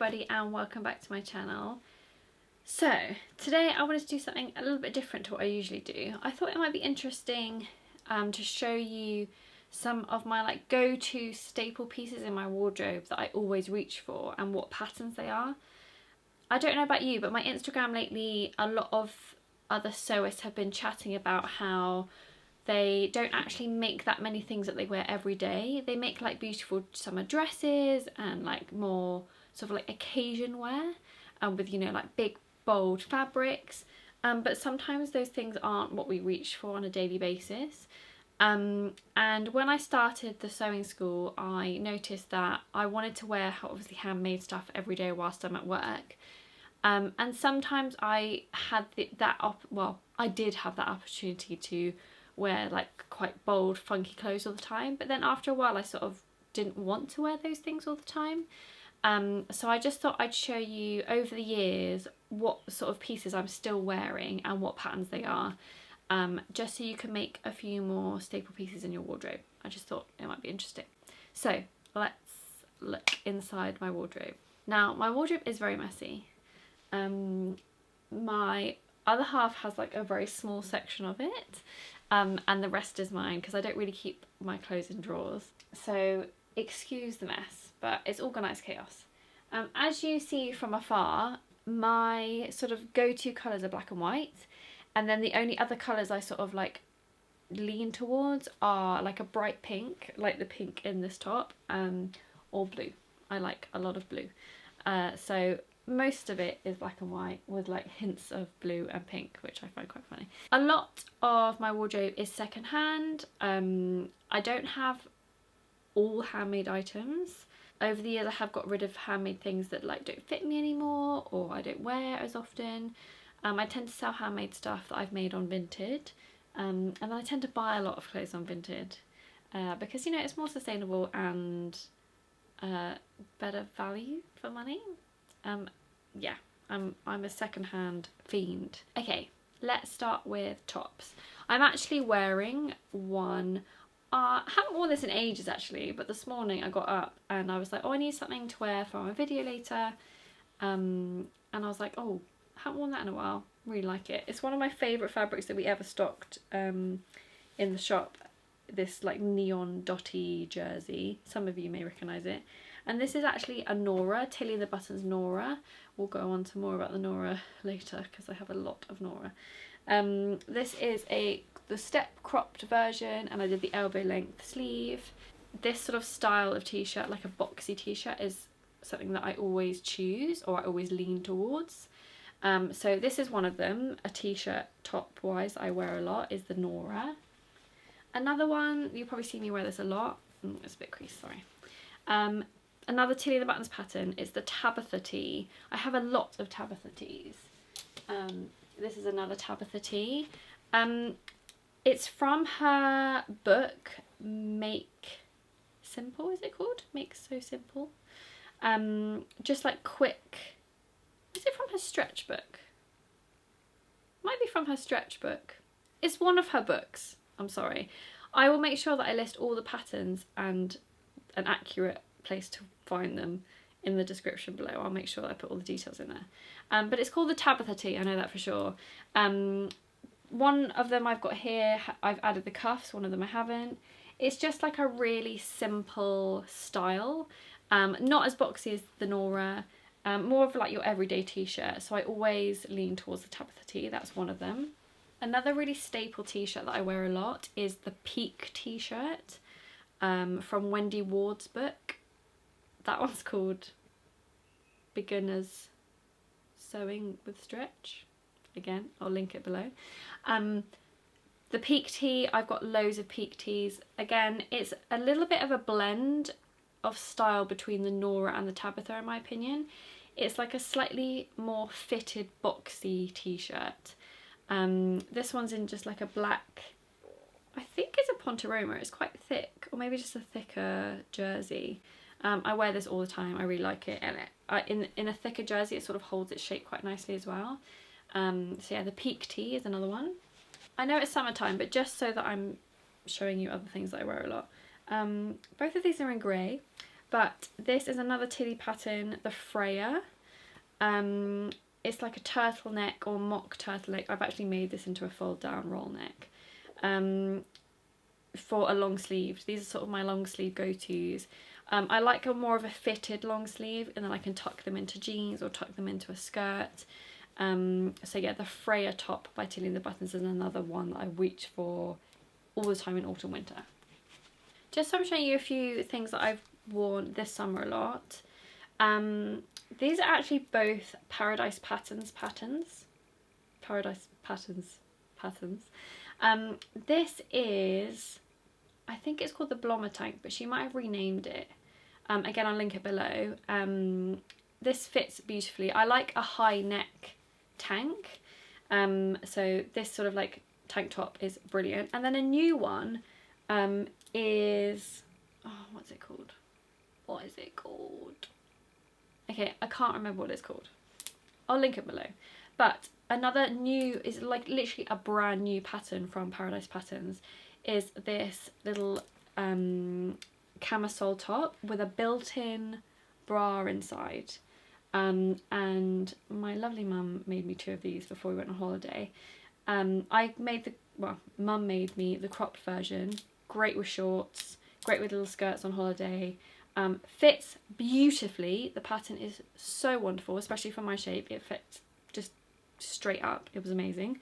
everybody and welcome back to my channel. So today I wanted to do something a little bit different to what I usually do. I thought it might be interesting to show you some of my go-to staple pieces in my wardrobe that I always reach for and what patterns they are. I don't know about you, but my Instagram lately, a lot of other sewists have been chatting about how they don't actually make that many things that they wear every day. They make beautiful summer dresses and more sort of occasion wear with big bold fabrics, but sometimes those things aren't what we reach for on a daily basis. And when I started the sewing school, I noticed that I wanted to wear obviously handmade stuff every day whilst I'm at work. And sometimes I had I did have that opportunity to wear quite bold, funky clothes all the time, but then after a while I sort of didn't want to wear those things all the time. So I just thought I'd show you over the years what sort of pieces I'm still wearing and what patterns they are, just so you can make a few more staple pieces in your wardrobe. I just thought it might be interesting. So let's look inside my wardrobe. Now my wardrobe is very messy. My other half has a very small section of it, and the rest is mine because I don't really keep my clothes in drawers. So excuse the mess, but it's organised chaos. As you see from afar, my sort of go-to colours are black and white, and then the only other colours I sort of lean towards are a bright pink, like the pink in this top, or blue. I like a lot of blue. So most of it is black and white with hints of blue and pink, which I find quite funny. A lot of my wardrobe is secondhand. I don't have all handmade items. Over the years I have got rid of handmade things that don't fit me anymore or I don't wear as often. I tend to sell handmade stuff that I've made on Vinted, and I tend to buy a lot of clothes on Vinted because it's more sustainable and better value for money. Yeah, I'm a secondhand fiend. Okay, let's start with tops. I'm actually wearing one. I haven't worn this in ages actually, but this morning I got up and I was like, oh, I need something to wear for my video later. And I was like, oh, I haven't worn that in a while. Really like it. It's one of my favourite fabrics that we ever stocked in the shop. This neon dotty jersey. Some of you may recognise it. And this is actually a Nora, Tilly the Buttons Nora. We'll go on to more about the Nora later because I have a lot of Nora. This is the step cropped version, and I did the elbow length sleeve. This sort of style of t-shirt, like a boxy t-shirt, is something that I always choose or I always lean towards. So this is one of them. A t-shirt top wise I wear a lot is the Nora. Another one, you'll probably see me wear this a lot. It's a bit creased, sorry. Another Tilly the Buttons pattern is the Tabitha tee. I have a lot of Tabitha tees. This is another Tabitha tee. It's from her book, Make Simple, is it called? Make So Simple. Just quick. Is it from her stretch book? Might be from her stretch book. It's one of her books. I'm sorry. I will make sure that I list all the patterns and an accurate place to find them in the description below. I'll make sure that I put all the details in there. But it's called the Tabitha tee, I know that for sure. One of them I've got here, I've added the cuffs, one of them I haven't. It's just a really simple style, not as boxy as the Nora, more of your everyday t-shirt, so I always lean towards the Tabitha tee. That's one of them. Another really staple t-shirt that I wear a lot is the Peak t-shirt from Wendy Ward's book. That one's called Beginner's Sewing with Stretch. Again, I'll link it below. The Peak tee, I've got loads of Peak tees. Again, it's a little bit of a blend of style between the Nora and the Tabitha in my opinion. It's a slightly more fitted boxy t-shirt. This one's in just a black, I think it's a Pontoroma, it's quite thick, or maybe just a thicker jersey. I wear this all the time, I really like it, and in a thicker jersey it sort of holds its shape quite nicely as well. So yeah, the Peak tee is another one. I know it's summertime, but just so that I'm showing you other things that I wear a lot. Both of these are in grey. But this is another Tilly pattern, the Freya. It's like a turtleneck or mock turtleneck. I've actually made this into a fold down roll neck for a long sleeve. These are sort of my long sleeve go-tos. I like a more of a fitted long sleeve, and then I can tuck them into jeans or tuck them into a skirt. So yeah, the Freya top by Tilly and the Buttons is another one that I reach for all the time in autumn winter. Just so I'm showing you a few things that I've worn this summer a lot. These are actually both Paradise Patterns. Paradise Patterns. This is, I think it's called the Blomma tank, but she might have renamed it. Again, I'll link it below. This fits beautifully. I like a high neck tank. So this sort of like tank top is brilliant. And then a new one is, oh, what's it called? What is it called? Okay, I can't remember what it's called. I'll link it below. But another new, is like literally a brand new pattern from Paradise Patterns, is this little camisole top with a built-in bra inside. And my lovely mum made me 2 of these before we went on holiday. I made the, well, mum made me the cropped version. Great with shorts, great with little skirts on holiday. Fits beautifully. The pattern is so wonderful, especially for my shape. It fits just straight up. It was amazing.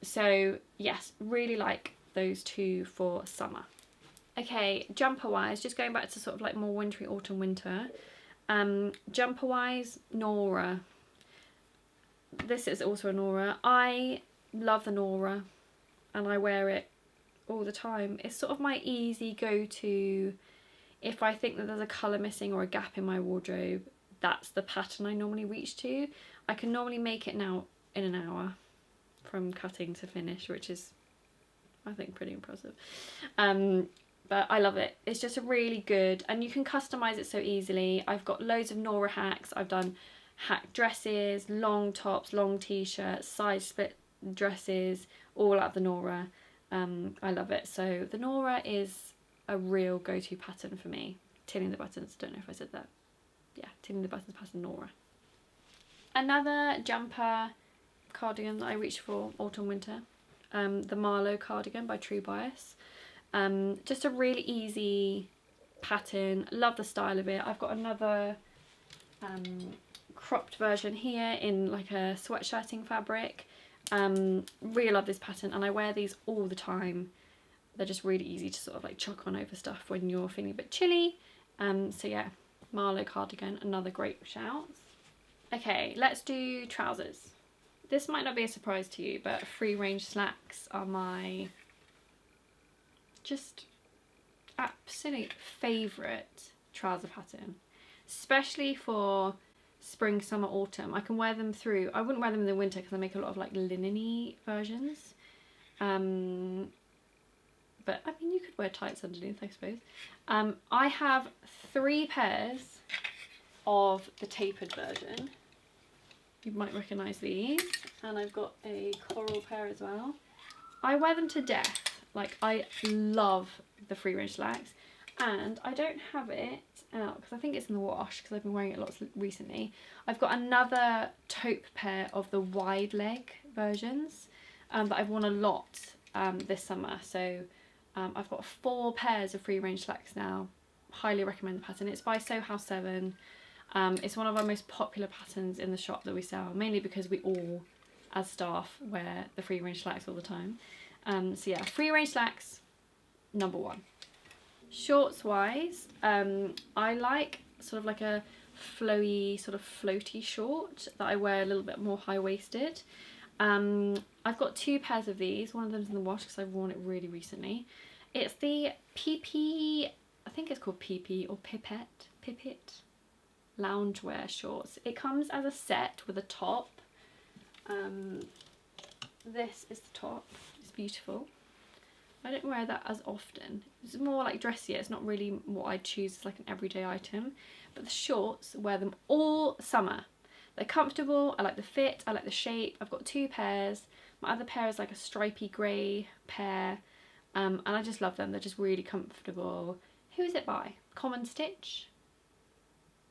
So yes, really like those 2 for summer. Okay, jumper wise, just going back to sort of like more wintry autumn winter. Jumper wise, Nora. This is also a Nora. I love the Nora and I wear it all the time. It's sort of my easy go-to. If I think that there's a colour missing or a gap in my wardrobe, that's the pattern I normally reach to. I can normally make it now in an hour from cutting to finish, which is, I think, pretty impressive. But I love it. It's just a really good, and you can customise it so easily. I've got loads of Nora hacks. I've done hack dresses, long tops, long t-shirts, side split dresses, all out of the Nora. I love it. So the Nora is a real go-to pattern for me. Tilly and the Buttons, don't know if I said that. Yeah, Tilly and the Buttons pattern, Nora. Another jumper cardigan that I reach for autumn winter, the Marlo cardigan by True Bias. Just a really easy pattern. Love the style of it. I've got another cropped version here in like a sweatshirting fabric. Really love this pattern, and I wear these all the time. They're just really easy to sort of like chuck on over stuff when you're feeling a bit chilly. So yeah, Marlo cardigan, another great shout. Okay, let's do trousers. This might not be a surprise to you, but free range slacks are my just absolute favourite trouser pattern, especially for spring, summer, autumn. I can wear them through. I wouldn't wear them in the winter because I make a lot of like linen-y versions. But I mean, you could wear tights underneath, I suppose. I have 3 pairs of the tapered version. You might recognise these. And I've got a coral pair as well. I wear them to death. Like, I love the free range slacks. And I don't have it out because I think it's in the wash because I've been wearing it lots recently. I've got another taupe pair of the wide leg versions that I've worn a lot this summer. So I've got 4 pairs of free range slacks now. Highly recommend the pattern. It's by Sew House 7. It's one of our most popular patterns in the shop that we sell, mainly because we all, as staff, wear the free range slacks all the time. So yeah, free range slacks, number 1. Shorts wise, I like sort of like a flowy, sort of floaty short that I wear a little bit more high-waisted. I've got 2 pairs of these. One of them's in the wash because I've worn it really recently. It's the PP, I think it's called PP or Pipit Loungewear shorts. It comes as a set with a top. This is the top. It's beautiful. I don't wear that as often. It's more like dressier. It's not really what I'd choose as like an everyday item. But the shorts, wear them all summer. They're comfortable. I like the fit. I like the shape. I've got 2 pairs. My other pair is like a stripy grey pair. And I just love them. They're just really comfortable. Who is it by? Common Stitch?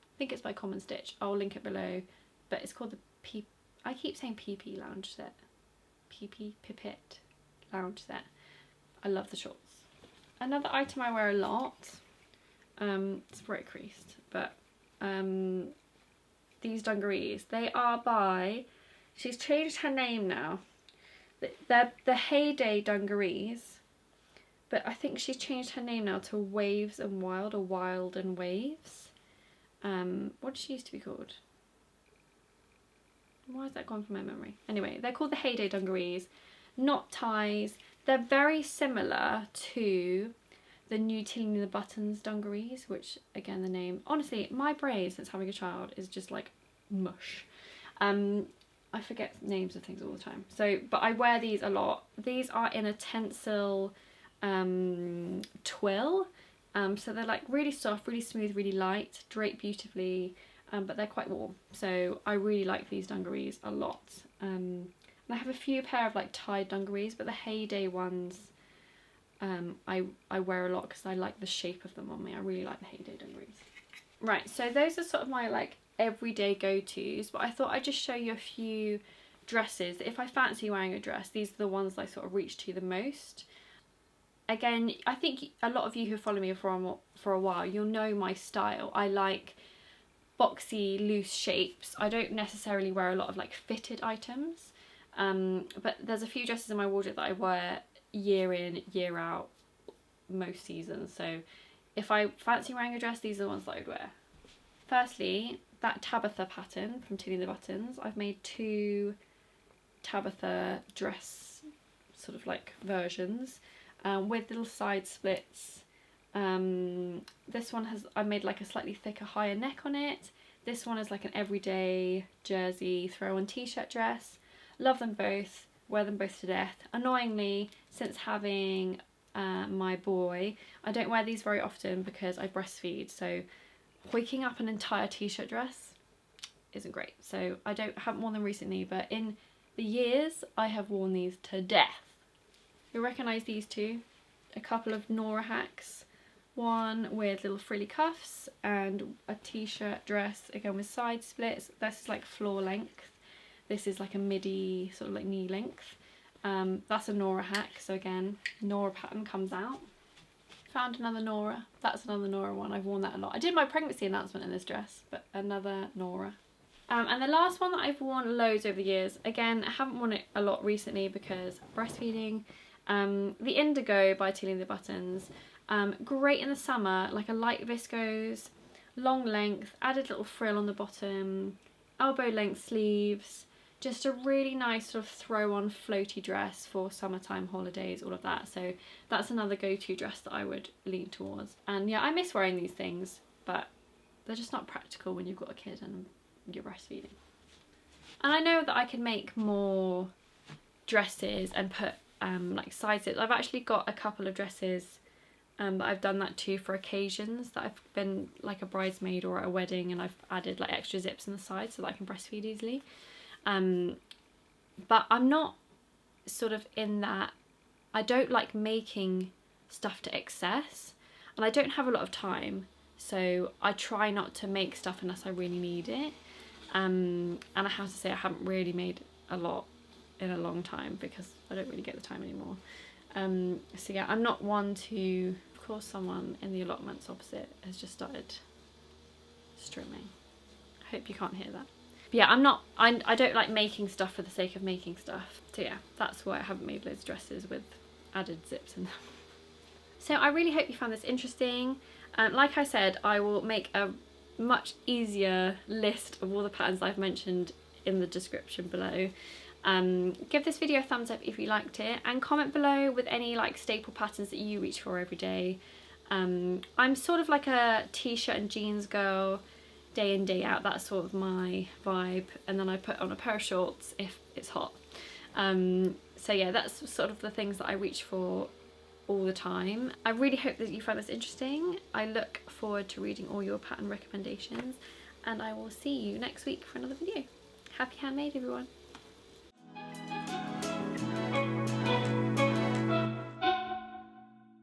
I think it's by Common Stitch. I'll link it below. But it's called the I keep saying PP Lounge Set. Pipit Lounge Set. I love the shorts. Another item I wear a lot, it's very creased, but these dungarees, they are by, she's changed her name now. They're the Heyday dungarees, but I think she's changed her name now to Waves and Wild, or Wild and Waves. What did she used to be called? Why has that gone from my memory? Anyway, they're called the Heyday dungarees, not ties. They're very similar to the new Tilly the Buttons dungarees, which again, the name, honestly, my brain since having a child is just like mush. I forget names of things all the time. So, but I wear these a lot. These are in a tencel twill. So they're like really soft, really smooth, really light, drape beautifully, but they're quite warm. So I really like these dungarees a lot. And I have a few pair of like tied dungarees, but the Heyday ones I wear a lot because I like the shape of them on me. I really like the Heyday dungarees. Right, so those are sort of my like everyday go-tos, but I thought I'd just show you a few dresses. If I fancy wearing a dress, these are the ones I sort of reach to the most. Again, I think a lot of you who follow me for a while, you'll know my style. I like boxy, loose shapes. I don't necessarily wear a lot of like fitted items, but there's a few dresses in my wardrobe that I wear year in, year out, most seasons. So if I fancy wearing a dress, these are the ones that I would wear. Firstly, that Tabitha pattern from Tilly the Buttons. I've made 2 Tabitha dress sort of like versions with little side splits. This one I made like a slightly thicker, higher neck on it. This one is like an everyday jersey throw-on t-shirt dress. Love them both, wear them both to death. Annoyingly, since having my boy, I don't wear these very often because I breastfeed, so hoiking up an entire t-shirt dress isn't great. So haven't worn them recently, but in the years I have worn these to death. You'll recognise these two. A couple of Nora hacks. One with little frilly cuffs and a t-shirt dress, again with side splits. This is like floor length. This is like a midi, sort of like knee length. That's a Nora hack, so again, Nora pattern comes out. Found another Nora. That's another Nora one. I've worn that a lot. I did my pregnancy announcement in this dress, but another Nora. And the last one that I've worn loads over the years, again, I haven't worn it a lot recently because breastfeeding. The Indigo by Tilly the Buttons. Great in the summer, like a light viscose, long length, added little frill on the bottom, elbow length sleeves, just a really nice sort of throw on floaty dress for summertime holidays, all of that. So that's another go-to dress that I would lean towards. And yeah, I miss wearing these things, but they're just not practical when you've got a kid and you're breastfeeding. And I know that I can make more dresses and put like side zips. I've actually got a couple of dresses that I've done that too for occasions that I've been like a bridesmaid or at a wedding, and I've added like extra zips on the side so that I can breastfeed easily. But I'm not sort of in that, I don't like making stuff to excess, and I don't have a lot of time, so I try not to make stuff unless I really need it. And I have to say I haven't really made a lot in a long time because I don't really get the time anymore. So yeah, I'm not one to, of course someone in the allotments opposite has just started strumming. I hope you can't hear that. But yeah, I don't like making stuff for the sake of making stuff. So yeah, that's why I haven't made loads of dresses with added zips in them. So I really hope you found this interesting. Like I said, I will make a much easier list of all the patterns I've mentioned in the description below. Give this video a thumbs up if you liked it, and comment below with any like staple patterns that you reach for every day. I'm sort of like a t-shirt and jeans girl, day in, day out. That's sort of my vibe, and then I put on a pair of shorts if it's hot. So yeah, that's sort of the things that I reach for all the time. I really hope that you found this interesting. I look forward to reading all your pattern recommendations, and I will see you next week for another video. Happy handmade, everyone.